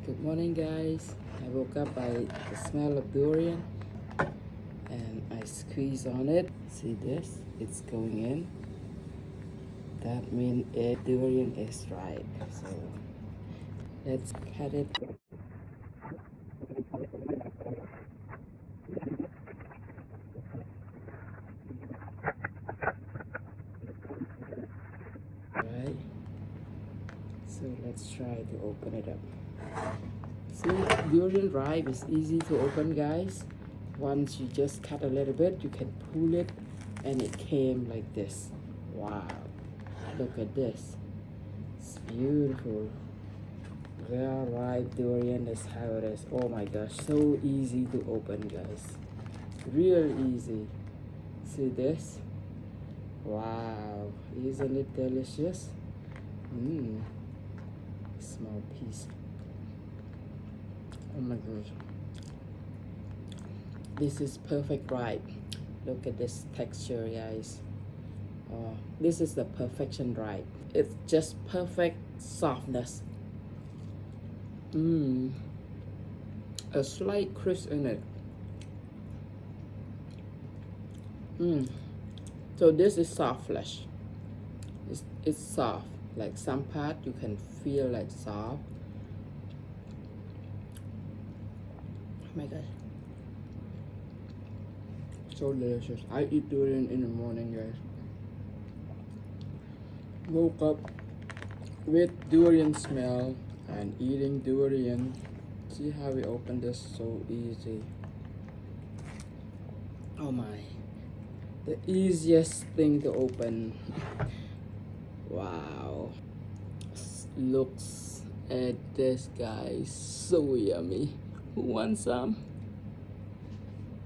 Good morning, guys. I woke up by the smell of durian and I squeeze on it. See this? It's going in. That means durian is ripe. So let's cut it. Right. So let's try to open it up. See, durian ripe is easy to open, guys. Once you just cut a little bit, you can pull it and it came like this. Wow. Look at this. It's beautiful. Real ripe durian is how it is. Oh my gosh, so easy to open, guys. Real easy. See this? Wow, isn't it delicious? Small piece. Oh my gosh. This is perfect ripe. Look at this texture, guys. Oh, this is the perfection ripe. It's just perfect softness. A slight crisp in it. So this is soft flesh. It's soft. Like some part you can feel like soft. Oh my gosh. So delicious. I eat durian in the morning, guys. Woke up with durian smell and eating durian. See how we open this so easy. Oh my. The easiest thing to open. Wow. Looks at this, guys. So yummy. Who wants some?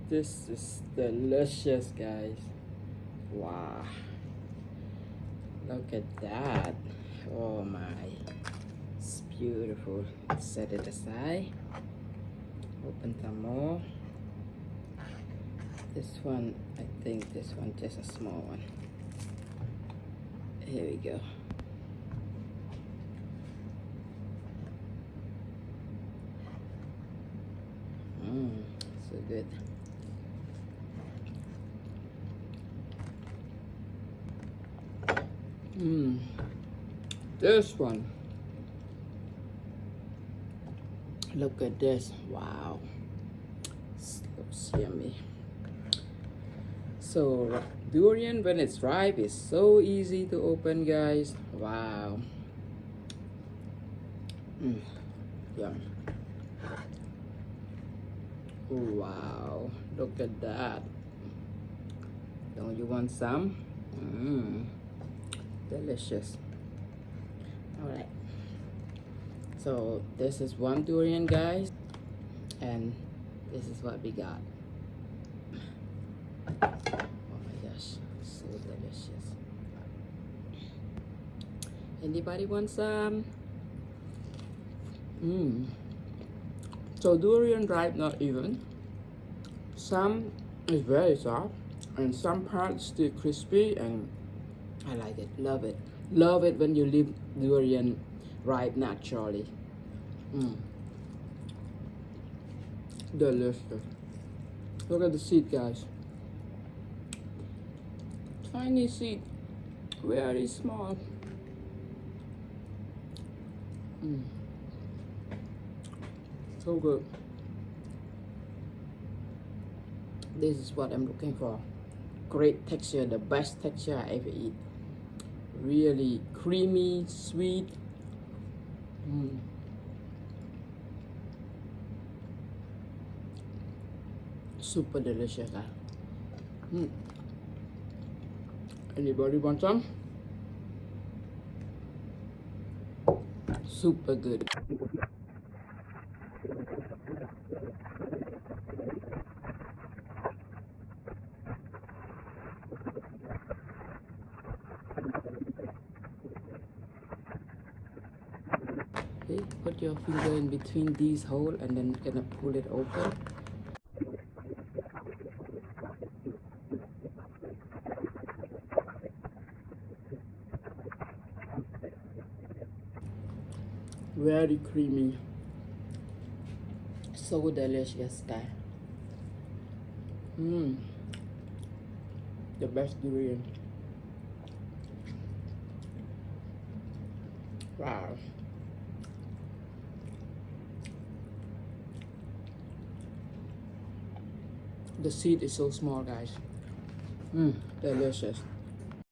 This is delicious, guys. Wow. Look at that. Oh my. It's beautiful. Set it aside. Open some more. This one, I think this one just a small one. Here we go. So good. This one. Look at this. Wow. This looks yummy. So durian when it's ripe is so easy to open, guys. Wow. Yum. Wow. Look at that. Don't you want some? Delicious. Alright. So this is one durian, guys. And this is what we got. Oh my gosh, so delicious. Anybody want some? So durian ripe not even. Some is very soft and some parts still crispy, and I like it. Love it. Love it when you leave durian ripe naturally. Delicious. Look at the seed, guys. Tiny seed, very small. So good. This is what I'm looking for. Great texture, the best texture I ever eat. Really creamy, sweet. Super delicious. Anybody want some? Super good. Okay, put your finger in between these holes and then gonna pull it open. Very creamy. So delicious, guys. Mmm. The best durian. Wow. The seed is so small, guys. Delicious.